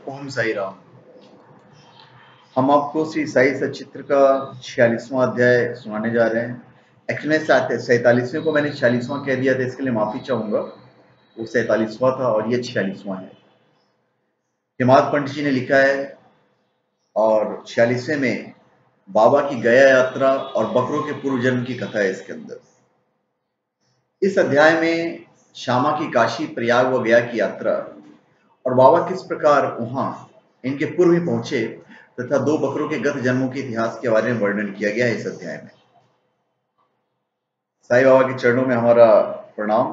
ओम साई राम। हम आपको श्री साई सचित्र का 46वां अध्याय सुनाने जा रहे हैं। एक्चुअली 47वें को मैंने 46वां कह दिया था, इसके लिए माफी चाहूंगा। वो 47वां था और ये 46वां है। हिमाद पंडित जी ने लिखा है और 46वें में बाबा की गया यात्रा और बकरों के पूर्व जन्म की कथा है इसके अंदर। इस अध्याय में श्यामा की काशी, प्रयाग व गया की यात्रा और बाबा किस प्रकार वहां इनके पूर्व ही पहुंचे तथा दो बकरों के गत जन्मों के इतिहास के बारे में वर्णन किया गया है इस अध्याय में। साईं बाबा के चरणों में हमारा प्रणाम।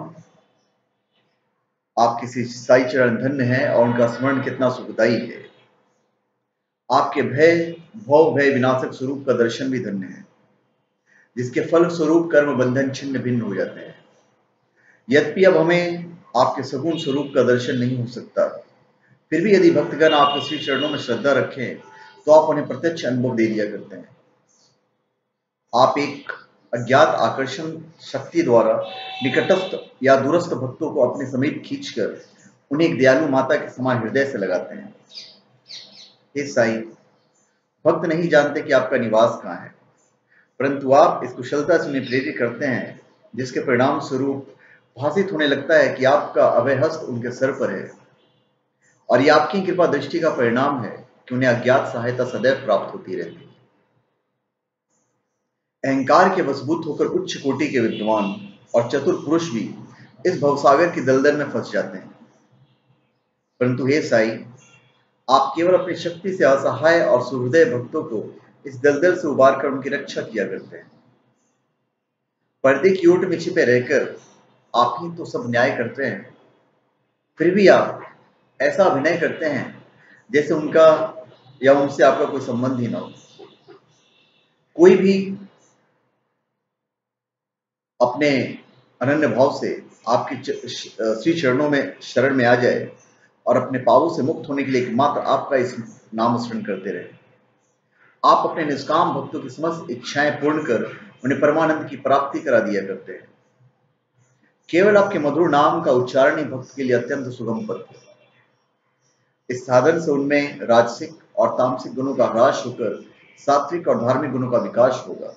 आपके साई चरण धन्य है और उनका स्मरण कितना सुखदायी है। आपके भव भय विनाशक स्वरूप का दर्शन भी धन्य है, जिसके फल स्वरूप कर्म बंधन छिन्न भिन्न हो जाते हैं। यद्यपि अब हमें आपके सगुण स्वरूप का दर्शन नहीं हो सकता, फिर भी यदि भक्तगण आपके श्री चरणों में श्रद्धा रखें तो आप उन्हें प्रत्यक्ष अनुभव दे दिया करते हैं। आप एक अज्ञात आकर्षण शक्ति द्वारा निकटस्थ या दूरस्थ भक्तों को अपने समीप खींचकर उन्हें एक दयालु माता के समान हृदय से लगाते हैं। हे साईं, भक्त नहीं जानते कि आपका निवास कहाँ है, परंतु आप इस कुशलता से उन्हें प्रेरित करते हैं, जिसके परिणाम स्वरूप भाषित होने लगता है कि आपका अभय हस्त उनके सर पर है। और यह आपकी कृपा दृष्टि का परिणाम है कि उन्हें अज्ञात सहायता सदैव प्राप्त होती रहती है। अहंकार के वशभूत होकर उच्च कोटि के विद्वान और चतुर पुरुष भी इस भवसागर की दलदल में फंस जाते हैं, परंतु हे साई, आप केवल अपनी शक्ति से असहाय और सुहृदय भक्तों को इस दलदल से उबार कर उनकी रक्षा किया करते हैं। पर्दे की ओट में छिपे रहकर आप ही तो सब न्याय करते हैं, फिर भी आप ऐसा अभिनय करते हैं जैसे उनका या उनसे आपका कोई संबंध ही ना हो। कोई भी अपने अनन्य भाव से आपके श्री चरणों में शरण में आ जाए और अपने पापों से मुक्त होने के लिए एकमात्र आपका इस नाम स्मरण करते रहे। आप अपने निष्काम भक्तों की समस्त इच्छाएं पूर्ण कर उन्हें परमानंद की प्राप्ति करा दिया करते हैं। केवल आपके मधुर नाम का उच्चारण ही भक्त के लिए अत्यंत सुगम पथ है। इस साधन से उनमें राजसिक और तामसिक गुणों का ह्रास होकर सात्विक और धार्मिक गुणों का विकास होगा।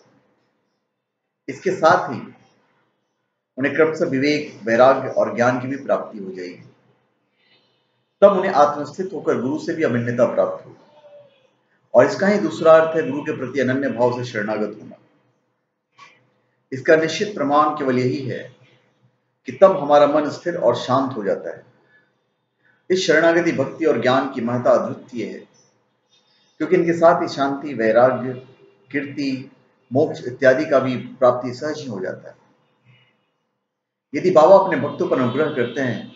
इसके साथ ही उन्हें क्रमशः विवेक, वैराग्य और ज्ञान की भी प्राप्ति हो जाएगी। तब उन्हें आत्मस्थित होकर गुरु से भी अभिन्नता प्राप्त होगी। और इसका ही दूसरा अर्थ है गुरु के प्रति अनन्य भाव से शरणागत होना। इसका निश्चित प्रमाण केवल यही है कि तब हमारा मन स्थिर और शांत हो जाता है। इस शरणागति भक्ति और ज्ञान की महत्ता अद्वितीय है, क्योंकि इनके साथ ही शांति, वैराग्य, कीर्ति, मोक्ष इत्यादि का भी प्राप्ति सहज ही हो जाता है। यदि बाबा अपने भक्तों पर अनुग्रह करते हैं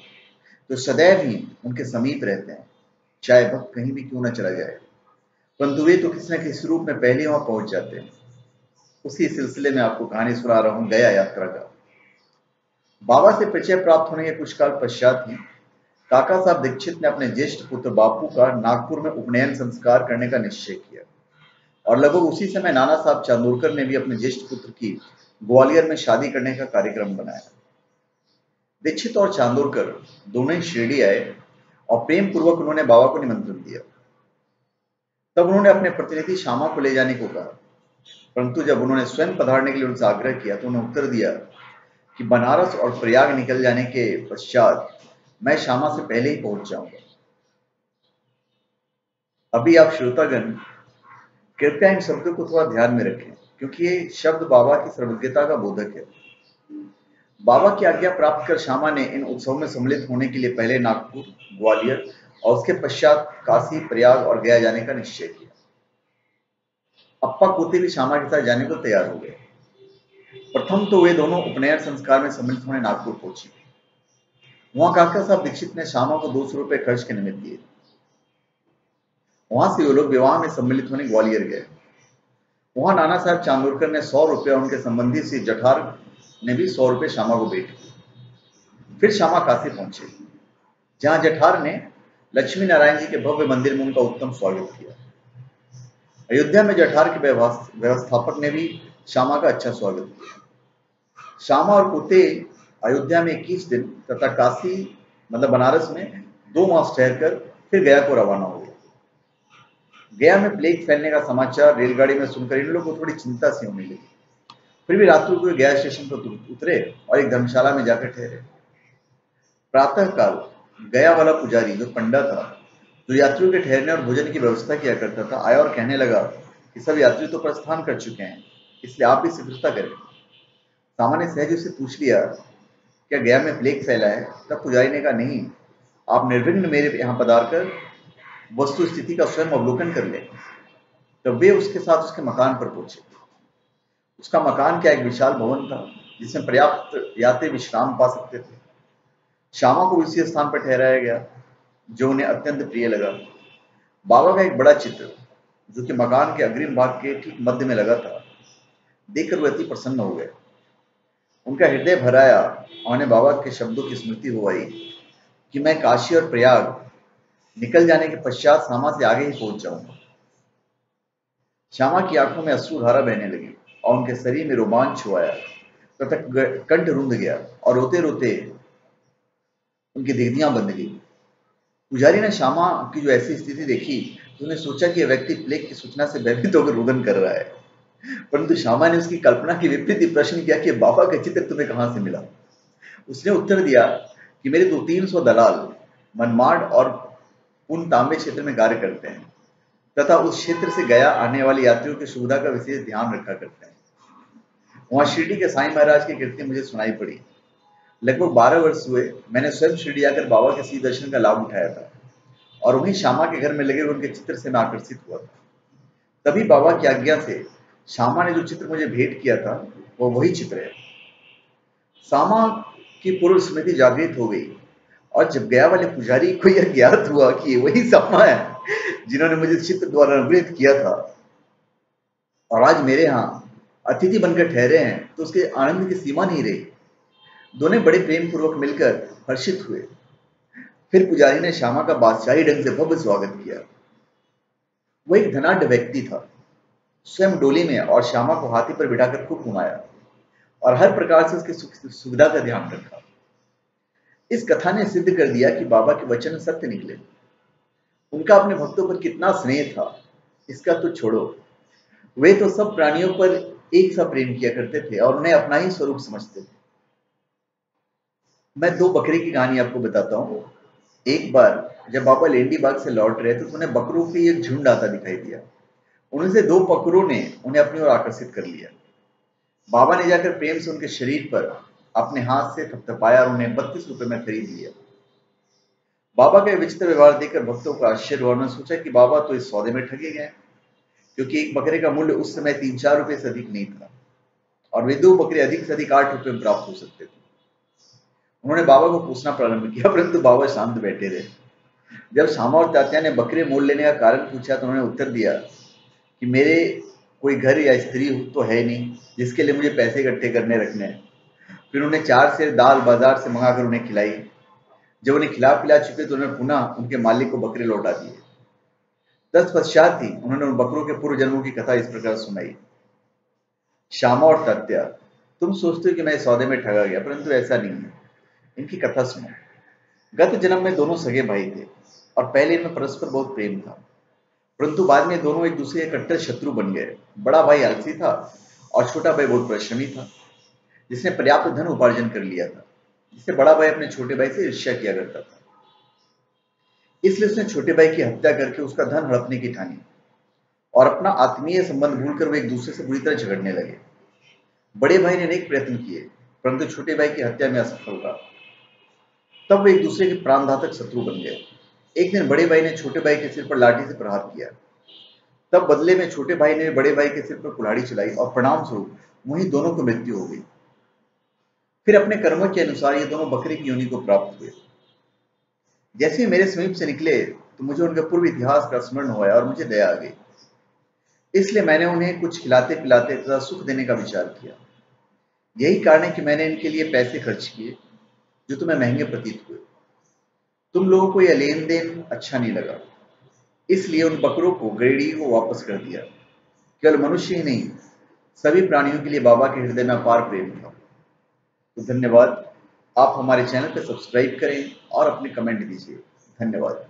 तो सदैव ही उनके समीप रहते हैं, चाहे भक्त कहीं भी क्यों न चला जाए, परंतु वे तो किसी न किसी रूप में पहले वहां पहुंच जाते हैं। उसी सिलसिले में आपको कहानी सुना रहा हूं गया यात्रा का। बाबा से परिचय प्राप्त होने के कुछ काल पश्चात ही काका साहब दीक्षित ने अपने ज्येष्ठ पुत्र बापू का नागपुर में उपनयन संस्कार करने का निश्चय किया और लगभग उसी समय नाना साहब चांदोरकर ने भी अपने ज्येष्ठ पुत्र की ग्वालियर में शादी करने का कार्यक्रम बनाया। दीक्षित और चांदोरकर दोनों ही शिरडी आए और प्रेम पूर्वक उन्होंने बाबा को निमंत्रण दिया। तब उन्होंने अपने प्रतिनिधि श्यामा को ले जाने को कहा, परंतु जब उन्होंने स्वयं पधारने के लिए उनसे आग्रह किया तो उन्होंने उत्तर दिया कि बनारस और प्रयाग निकल जाने के पश्चात मैं श्यामा से पहले ही पहुंच जाऊंगा। अभी आप श्रोतागण कृपया इन शब्दों को थोड़ा ध्यान में रखें, क्योंकि ये शब्द बाबा की सर्वज्ञता का बोधक है। बाबा की आज्ञा प्राप्त कर श्यामा ने इन उत्सव में सम्मिलित होने के लिए पहले नागपुर, ग्वालियर और उसके पश्चात काशी, प्रयाग और गया जाने का निश्चय किया। अप्पा पोते भी श्यामा के साथ जाने को तैयार हो गए। प्रथम तो वे दोनों उपनयन संस्कार में सम्मिलित होने नागपुर पहुंचे। वहां काका साहब दीक्षित ने श्यामा को 200 रुपए खर्च के निमित्त दिए। वहां से वे लोग विवाह में सम्मिलित होने ग्वालियर गए। वहां नाना साहब चांदोरकर ने 100 रुपये, उनके संबंधी श्री जठार ने भी 100 रुपये श्यामा को भेंट किए। फिर श्यामा काशी पहुंचे, जहां जठार ने लक्ष्मी नारायण जी के भव्य मंदिर में उनका उत्तम स्वागत किया। अयोध्या में जठार के व्यवस्थापक ने भी श्यामा का अच्छा स्वागत किया। श्यामा और पोते अयोध्या में 21 दिन तथा काशी मतलब बनारस में 2 मास ठहरकर फिर गया को रवाना हो गए। गया में प्लेग फैलने का समाचार रेलगाड़ी में सुनकर इन लोगों को थोड़ी चिंता सी होने लगी। फिर भी रात्रि को गया स्टेशन पर उतरे और एक धर्मशाला में जाकर ठहरे। प्रातःकाल गया वाला पुजारी जो पंडा था, जो यात्रियों के ठहरने और भोजन की व्यवस्था किया करता था, आया और कहने लगा कि सब यात्री तो प्रस्थान कर चुके हैं, इसलिए आप भी शीघ्रता करें। सामा ने सहज उससे पूछ लिया, क्या गया में प्लेग फैला है? तब पुजारी ने कहा, नहीं, आप निर्विघ्न मेरे यहाँ पधार कर वस्तु स्थिति का स्वयं अवलोकन कर लें। तब वे उसके साथ उसके मकान पर पहुंचे। उसका मकान क्या एक विशाल भवन था, जिसमें पर्याप्त यात्री विश्राम पा सकते थे। श्यामा को उसी स्थान पर ठहराया गया जो उन्हें अत्यंत प्रिय लगा। बाबा का एक बड़ा चित्र, जो कि मकान के अग्रिम भाग के ठीक मध्य में लगा था, देखकर वे अति प्रसन्न हो गए। उनका हृदय भर आया और उन्हें बाबा के शब्दों की स्मृति हो आई कि मैं काशी और प्रयाग निकल जाने के पश्चात सामा से आगे ही पहुंच जाऊंगा। श्यामा की आंखों में अश्रुधारा बहने लगी और उनके शरीर में रोमांच हुआ तथा कंठ रुंध गया और रोते रोते उनकी दिग्धियां बंध गई। पुजारी ने श्यामा की जो ऐसी स्थिति देखी तो उन्हें सोचा कि यह व्यक्ति प्लेग की सूचना से भयभीत होकर रुदन कर रहा है, परंतु श्यामा ने उसकी कल्पना के विपरीत प्रश्न किया कि बाबा का चित्र तुम्हें कहां से मिला? उसने उत्तर दिया कि मेरे 200-300 दलाल मनमाड और पूर्ण तांबे क्षेत्र में कार्य करते हैं तथा उस क्षेत्र से गया आने वाले यात्रियों की सुविधा का विशेष ध्यान रखा करते हैं। वहां शिरडी के साईं महाराज की कीर्ति मुझे सुनाई पड़ी। लगभग 12 वर्ष हुए मैंने स्वयं शिरडी आकर बाबा के सीधे दर्शन का लाभ उठाया था और वहीं श्यामा के घर में लगे उनके चित्र से मैं आकर्षित हुआ था। तभी बाबा की आज्ञा से श्यामा ने जो चित्र मुझे भेंट किया था वो वही चित्र है। श्यामा की पूर्व स्मृति जागृत हो गई और जब गया वाले पुजारी को यह ज्ञात हुआ कि वही श्यामा है जिन्होंने मुझे चित्र द्वारा अनुग्रहित किया था और आज मेरे यहाँ अतिथि बनकर ठहरे हैं, तो उसके आनंद की सीमा नहीं रही। दोनों बड़े प्रेम पूर्वक मिलकर हर्षित हुए। फिर पुजारी ने श्यामा का बादशाही ढंग से भव्य स्वागत किया। वह एक धनाढ्य व्यक्ति था। स्वयं डोली में और श्यामा को हाथी पर बिठाकर खूब घुमाया और हर प्रकार से उसकी सुविधा का ध्यान रखा। इस कथा ने सिद्ध कर दिया कि बाबा के वचन सत्य निकले। उनका अपने भक्तों पर कितना स्नेह था इसका तो छोड़ो, वे तो सब प्राणियों पर एक सा प्रेम किया करते थे और उन्हें अपना ही स्वरूप समझते थे। मैं 2 बकरे की कहानी आपको बताता हूँ। एक बार जब बाबा लेंडी बाग से लौट रहे थे तो उन्हें बकरों की एक झुंड आता दिखाई दिया। उनमें से 2 बकरों ने उन्हें अपनी ओर आकर्षित कर लिया। बाबा ने जाकर प्रेम से उनके शरीर पर अपने हाथ से थपथपाया और उन्हें 32 रुपए में खरीद लिया। बाबा का विचित्र व्यवहार देखकर भक्तों को आश्चर्य हुआ। उन्होंने सोचा कि बाबा तो इस सौदे में ठगे गए, क्योंकि एक बकरे का मूल्य उस समय 3-4 रुपए से अधिक नहीं था और वे 2 बकरे अधिक से अधिक 8 रुपए में प्राप्त हो सकते थे। उन्होंने बाबा को पूछना प्रारंभ किया, परंतु बाबा शांत बैठे रहे। जब श्यामा और तात्या ने बकरे मोल लेने का कारण पूछा तो उन्होंने उत्तर दिया कि मेरे कोई घर या स्त्री तो है नहीं जिसके लिए मुझे पैसे इकट्ठे करने रखने हैं। फिर उन्हें 4 सेर दाल बाजार से मंगाकर उन्हें खिलाई। जब उन्हें खिला पिला चुके तो उन्होंने पुनः उनके मालिक को बकरे लौटा दिए। तत्पश्चात ही उन्होंने उन बकरों के पूर्व जन्मों की कथा इस प्रकार सुनाई। श्यामा और तात्या, तुम सोचते हो कि मैं इस सौदे में ठगा गया, परंतु ऐसा नहीं है। इनकी कथा सुनो। गत जन्म में दोनों सगे भाई थे और पहले इनमें परस्पर बहुत प्रेम था, परंतु बाद में दोनों एक दूसरे के कट्टर शत्रु बन गए। बड़ा भाई आलसी था और छोटा भाई बहुत परिश्रमी था, जिसने पर्याप्त धन उपार्जन कर लिया था, जिससे बड़ा भाई अपने छोटे भाई से ईर्ष्या किया करता था। इसलिए उसने छोटे भाई की हत्या करके उसका धन हड़पने की ठानी और अपना आत्मीय संबंध भूलकर वे एक दूसरे से बुरी तरह झगड़ने लगे। बड़े भाई ने अनेक प्रयत्न किए, परंतु छोटे भाई की हत्या में असफल रहा। तब वे एक दूसरे के प्राणघातक शत्रु बन गए। एक दिन बड़े भाई ने छोटे भाई के सिर पर लाठी से प्रहार किया। तब बदले में छोटे भाई ने बड़े भाई के सिर पर कुल्हाड़ी चलाई और परिणाम स्वरूप वहीं दोनों को मृत्यु हो गई। फिर अपने कर्मों के अनुसार ये दोनों बकरे की योनि को प्राप्त हुए। जैसे ही मेरे समीप से निकले तो मुझे उनके पूर्व इतिहास का स्मरण हुआ और मुझे दया आ गई। इसलिए मैंने उन्हें कुछ खिलाते पिलाते तथा सुख देने का विचार किया। यही कारण है कि मैंने इनके लिए पैसे खर्च किए जो तुम्हें महंगे प्रतीत हुए। तुम लोगों को यह लेन देन अच्छा नहीं लगा, इसलिए उन बकरों को गृहणी को वापस कर दिया। केवल मनुष्य ही नहीं, सभी प्राणियों के लिए बाबा के हृदय में अपार प्रेम था। तो धन्यवाद। आप हमारे चैनल पर सब्सक्राइब करें और अपने कमेंट दीजिए। धन्यवाद।